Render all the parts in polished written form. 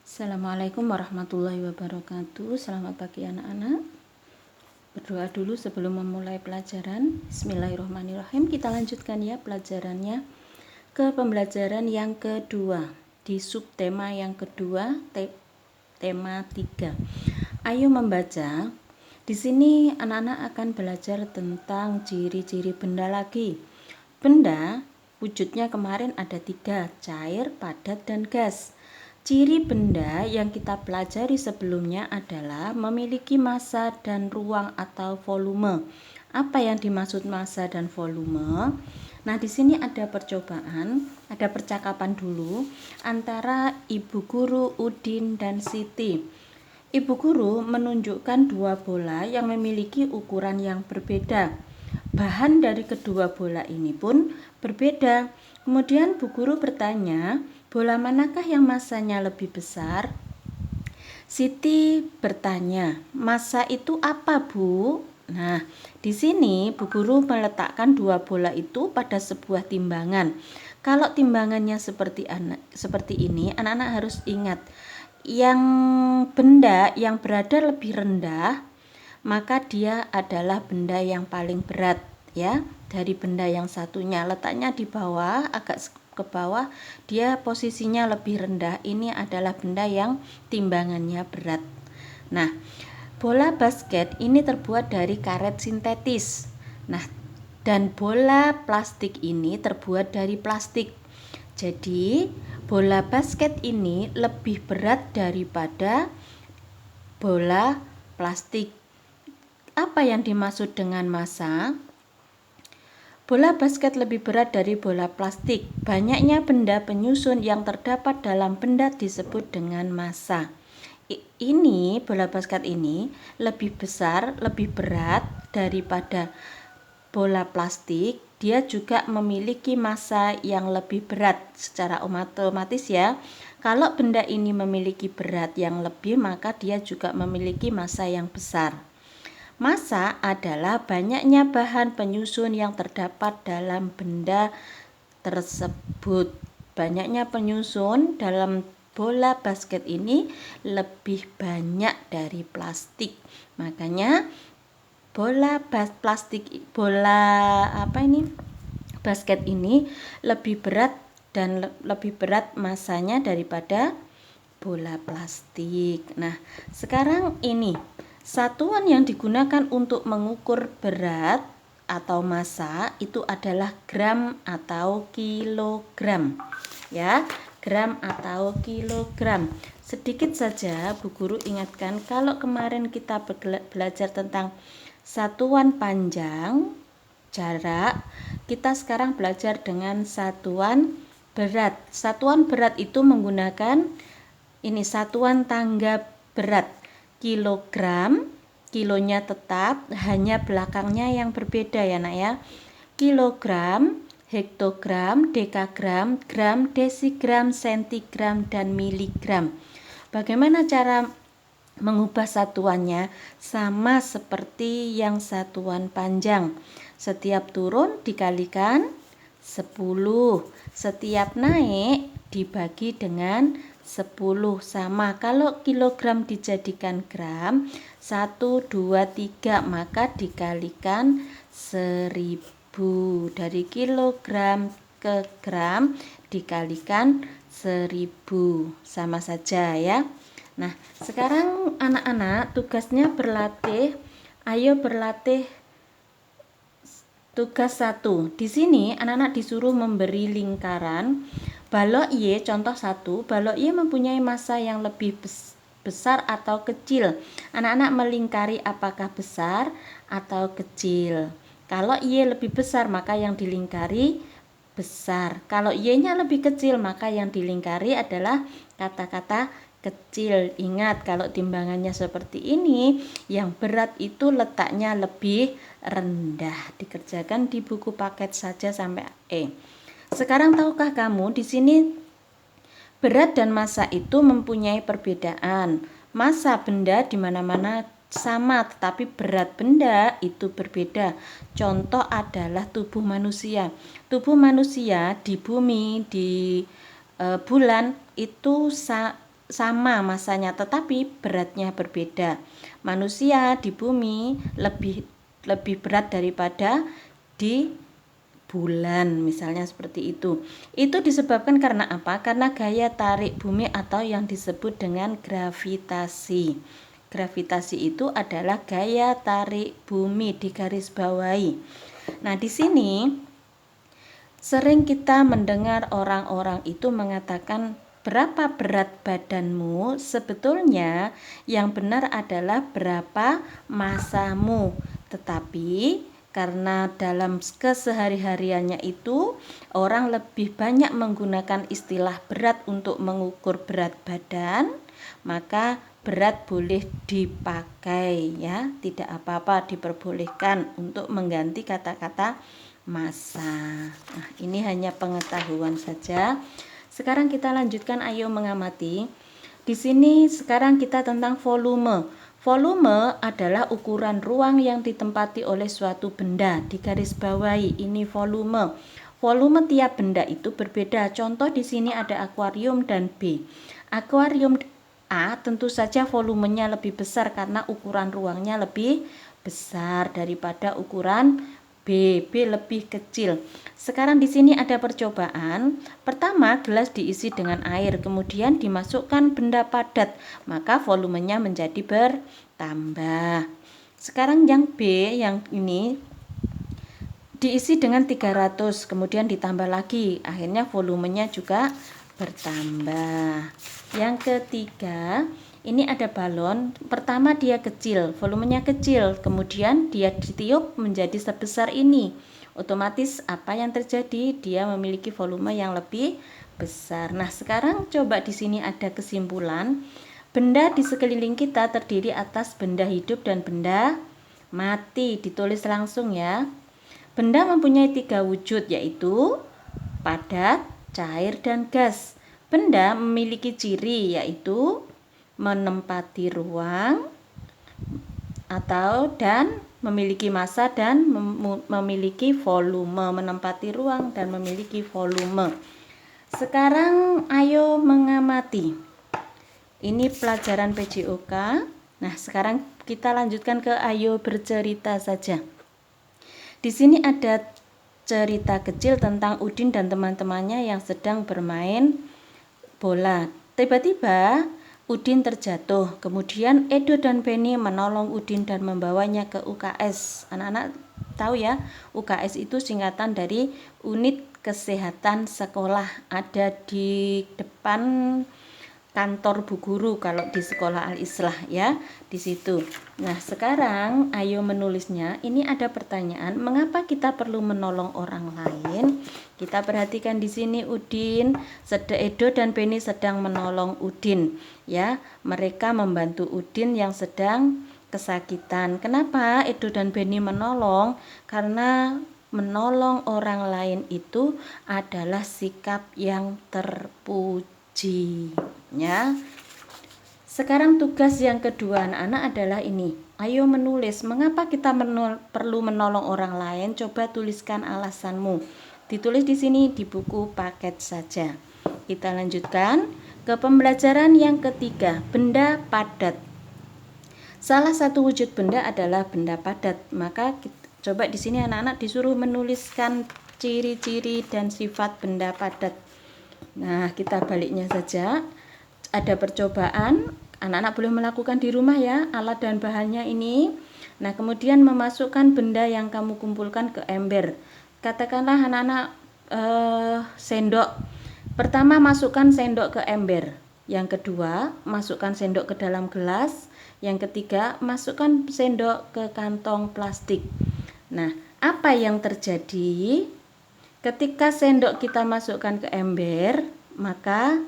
Assalamualaikum warahmatullahi wabarakatuh. Selamat pagi anak-anak. Berdoa dulu sebelum memulai pelajaran. Bismillahirrahmanirrahim. Kita lanjutkan ya pelajarannya ke pembelajaran yang kedua. Di subtema yang kedua, tema 3. Ayo membaca. Di sini anak-anak akan belajar tentang ciri-ciri benda lagi. Benda wujudnya kemarin ada 3, cair, padat, dan gas. Ciri benda yang kita pelajari sebelumnya adalah memiliki massa dan ruang atau volume. Apa yang dimaksud massa dan volume? Nah, di sini ada percobaan, ada percakapan dulu antara Ibu Guru Udin dan Siti. Ibu Guru menunjukkan 2 bola yang memiliki ukuran yang berbeda. Bahan dari kedua bola ini pun berbeda. Kemudian Bu Guru bertanya, bola manakah yang massanya lebih besar? Siti bertanya, massa itu apa, Bu? Nah, di sini Bu Guru meletakkan 2 bola itu pada sebuah timbangan. Kalau timbangannya seperti ini, anak-anak harus ingat, yang benda yang berada lebih rendah, maka dia adalah benda yang paling berat ya dari benda yang satunya. Letaknya di bawah, agak ke bawah, dia posisinya lebih rendah. Ini adalah benda yang timbangannya berat. Nah, bola basket ini terbuat dari karet sintetis. Nah, dan bola plastik ini terbuat dari plastik. Jadi, bola basket ini lebih berat daripada bola plastik. Apa yang dimaksud dengan massa? Bola basket lebih berat dari bola plastik. Banyaknya benda penyusun yang terdapat dalam benda disebut dengan massa. Ini bola basket ini lebih besar, lebih berat daripada bola plastik. Dia juga memiliki massa yang lebih berat secara otomatis ya. Kalau benda ini memiliki berat yang lebih, maka dia juga memiliki massa yang besar. Massa adalah banyaknya bahan penyusun yang terdapat dalam benda tersebut. Banyaknya penyusun dalam bola basket ini lebih banyak dari plastik. Makanya basket ini lebih berat dan lebih berat massanya daripada bola plastik. Nah, sekarang ini satuan yang digunakan untuk mengukur berat atau massa itu adalah gram atau kilogram. Ya, gram atau kilogram. Sedikit saja Bu Guru ingatkan, kalau kemarin kita belajar tentang satuan panjang, jarak, kita sekarang belajar dengan satuan berat. Satuan berat itu menggunakan ini satuan tangga berat. Kilogram, kilonya tetap, hanya belakangnya yang berbeda ya nak ya. Kilogram, hektogram, dekagram, gram, desigram, sentigram, dan miligram. Bagaimana cara mengubah satuannya? Sama seperti yang satuan panjang. Setiap turun dikalikan 10. Setiap naik dibagi dengan 10 sama. Kalau kilogram dijadikan gram, 1, 2, 3, maka dikalikan 1000. Dari kilogram ke gram dikalikan 1000. Sama saja ya. Nah, sekarang anak-anak tugasnya berlatih. Ayo berlatih tugas 1. Di sini anak-anak disuruh memberi lingkaran. Balok Y, contoh 1, balok Y mempunyai massa yang lebih besar atau kecil. Anak-anak melingkari apakah besar atau kecil. Kalau Y lebih besar, maka yang dilingkari besar. Kalau Y-nya lebih kecil, maka yang dilingkari adalah kata-kata kecil. Ingat, kalau timbangannya seperti ini, yang berat itu letaknya lebih rendah. Dikerjakan di buku paket saja sampai E. Sekarang tahukah kamu di sini berat dan massa itu mempunyai perbedaan. Massa benda di mana-mana sama, tetapi berat benda itu berbeda. Contoh adalah tubuh manusia. Tubuh manusia di bumi, di bulan itu sama masanya, tetapi beratnya berbeda. Manusia di bumi lebih berat daripada di bulan, misalnya seperti itu. Itu disebabkan karena apa? Karena gaya tarik bumi atau yang disebut dengan gravitasi. Gravitasi itu adalah gaya tarik bumi, digarisbawahi. Nah, di sini sering kita mendengar orang-orang itu mengatakan berapa berat badanmu. Sebetulnya yang benar adalah berapa masamu. Tetapi karena dalam kesehari-hariannya itu orang lebih banyak menggunakan istilah berat untuk mengukur berat badan, maka berat boleh dipakai ya, tidak apa-apa, diperbolehkan untuk mengganti kata-kata massa. Nah, ini hanya pengetahuan saja. Sekarang kita lanjutkan, ayo mengamati. Di sini sekarang kita tentang volume. Volume adalah ukuran ruang yang ditempati oleh suatu benda. Digarisbawahi, ini volume. Volume tiap benda itu berbeda. Contoh di sini ada akuarium dan B. Akuarium A tentu saja volumenya lebih besar karena ukuran ruangnya lebih besar daripada ukuran B. B lebih kecil. Sekarang di sini ada percobaan. Pertama, gelas diisi dengan air, kemudian dimasukkan benda padat, maka volumenya menjadi bertambah. Sekarang yang B, yang ini diisi dengan 300, kemudian ditambah lagi, akhirnya volumenya juga bertambah. Yang ketiga, ini ada balon. Pertama dia kecil, volumenya kecil, kemudian dia ditiup menjadi sebesar ini. Otomatis apa yang terjadi? Dia memiliki volume yang lebih besar. Nah, sekarang coba di sini ada kesimpulan. Benda di sekeliling kita terdiri atas benda hidup dan benda mati. Ditulis langsung ya. Benda mempunyai 3 wujud, yaitu padat, cair, dan gas. Benda memiliki ciri, yaitu menempati ruang dan memiliki massa dan memiliki volume. Menempati ruang dan memiliki volume. Sekarang ayo mengamati. Ini pelajaran PJOK. Nah, sekarang kita lanjutkan ke ayo bercerita saja. Di sini ada cerita kecil tentang Udin dan teman-temannya yang sedang bermain bola. Tiba-tiba Udin terjatuh. Kemudian Edo dan Penny menolong Udin dan membawanya ke UKS. Anak-anak tahu ya, UKS itu singkatan dari Unit Kesehatan Sekolah. Ada di depan kantor Bu Guru kalau di sekolah Al-Islah ya, di situ. Nah, sekarang ayo menulisnya. Ini ada pertanyaan, mengapa kita perlu menolong orang lain? Kita perhatikan di sini Udin, Edo dan Penny sedang menolong Udin ya. Mereka membantu Udin yang sedang kesakitan. Kenapa Edo dan Penny menolong? Karena menolong orang lain itu adalah sikap yang terpuji ya. Sekarang tugas yang kedua anak-anak adalah ini. Ayo menulis, mengapa kita perlu menolong orang lain? Coba tuliskan alasanmu. Ditulis di sini di buku paket saja. Kita lanjutkan ke pembelajaran yang ketiga, benda padat. Salah satu wujud benda adalah benda padat. Maka coba di sini anak-anak disuruh menuliskan ciri-ciri dan sifat benda padat. Nah, kita baliknya saja. Ada percobaan, anak-anak boleh melakukan di rumah ya, alat dan bahannya ini. Nah, kemudian memasukkan benda yang kamu kumpulkan ke ember. Katakanlah anak-anak sendok. Pertama, masukkan sendok ke ember. Yang kedua, masukkan sendok ke dalam gelas. Yang ketiga, masukkan sendok ke kantong plastik. Nah, apa yang terjadi? Ketika sendok kita masukkan ke ember, maka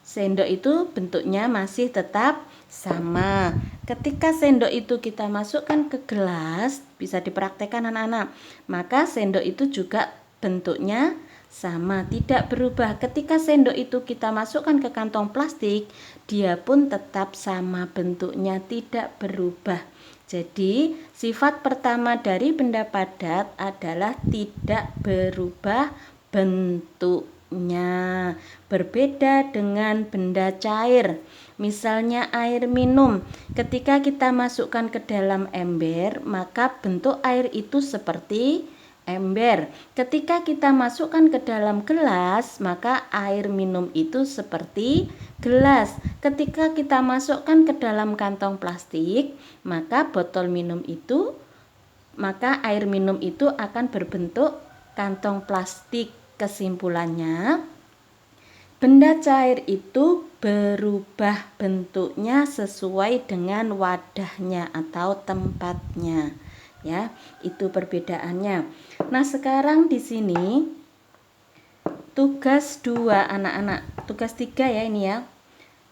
sendok itu bentuknya masih tetap sama. Ketika sendok itu kita masukkan ke gelas, bisa dipraktekkan anak-anak, maka sendok itu juga bentuknya sama, tidak berubah. Ketika sendok itu kita masukkan ke kantong plastik, dia pun tetap sama bentuknya, tidak berubah. Jadi, sifat pertama dari benda padat adalah tidak berubah bentuk. Berbeda dengan benda cair, misalnya air minum. Ketika kita masukkan ke dalam ember, maka bentuk air itu seperti ember. Ketika kita masukkan ke dalam gelas, maka air minum itu seperti gelas. Ketika kita masukkan ke dalam kantong plastik, maka air minum itu akan berbentuk kantong plastik. Kesimpulannya, benda cair itu berubah bentuknya sesuai dengan wadahnya atau tempatnya. Ya, itu perbedaannya. Nah, sekarang di sini tugas 2 anak-anak. Tugas 3 ya ini ya.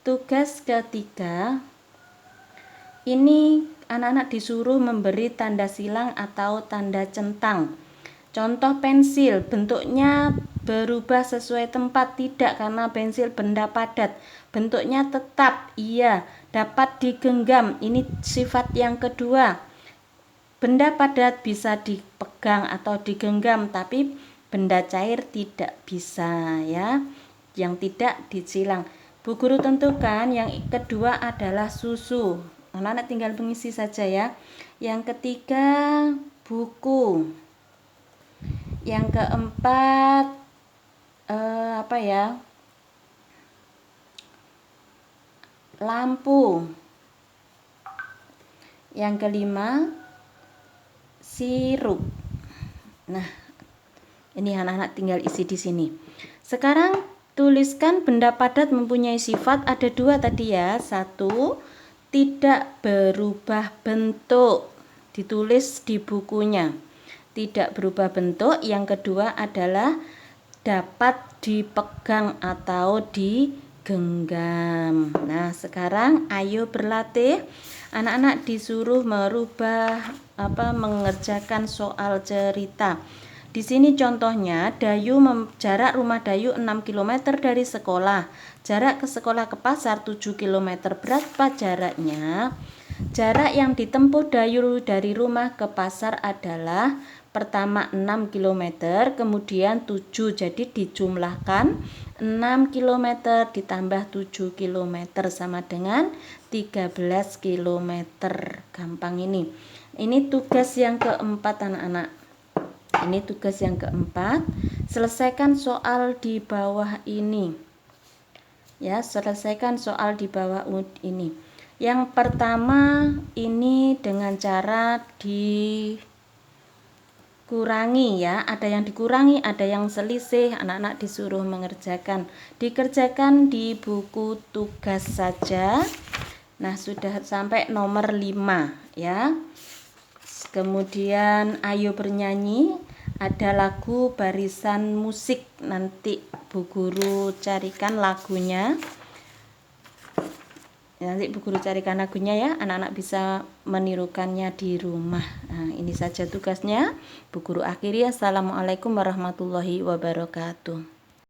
Tugas ketiga, ini anak-anak disuruh memberi tanda silang atau tanda centang. Contoh pensil, bentuknya berubah sesuai tempat, tidak, karena pensil benda padat. Bentuknya tetap, iya. Dapat digenggam, ini sifat yang kedua. Benda padat bisa dipegang atau digenggam, tapi benda cair tidak bisa ya. Yang tidak disilang. Bu Guru tentukan yang kedua adalah susu. Anak-anak tinggal mengisi saja ya. Yang ketiga buku. Yang keempat lampu. Yang kelima sirup. Nah, ini anak-anak tinggal isi di sini. Sekarang tuliskan benda padat mempunyai sifat, ada 2 tadi ya. 1, tidak berubah bentuk. Ditulis di bukunya. Tidak berubah bentuk. Yang kedua adalah dapat dipegang atau digenggam. Nah, sekarang ayo berlatih. Anak-anak disuruh mengerjakan soal cerita. Di sini contohnya, jarak rumah Dayu 6 km dari sekolah. Jarak ke sekolah ke pasar 7 km. Berapa jaraknya? Jarak yang ditempuh Dayu dari rumah ke pasar adalah pertama 6 km, kemudian 7. Jadi dijumlahkan 6 km ditambah 7 km sama dengan 13 km. Gampang ini. Ini tugas yang keempat anak-anak. Ini tugas yang keempat. Selesaikan soal di bawah ini. Ya, selesaikan soal di bawah ini. Yang pertama ini dengan cara dikurangi ya. Ada yang dikurangi, ada yang selisih. Anak-anak disuruh mengerjakan. Dikerjakan di buku tugas saja. Nah, sudah sampai nomor 5 ya. Kemudian ayo bernyanyi, ada lagu barisan musik, nanti Bu Guru carikan lagunya. Nanti Bu Guru carikan lagunya ya, anak-anak bisa menirukannya di rumah. Nah, ini saja tugasnya. Bu Guru akhiri. Assalamualaikum warahmatullahi wabarakatuh.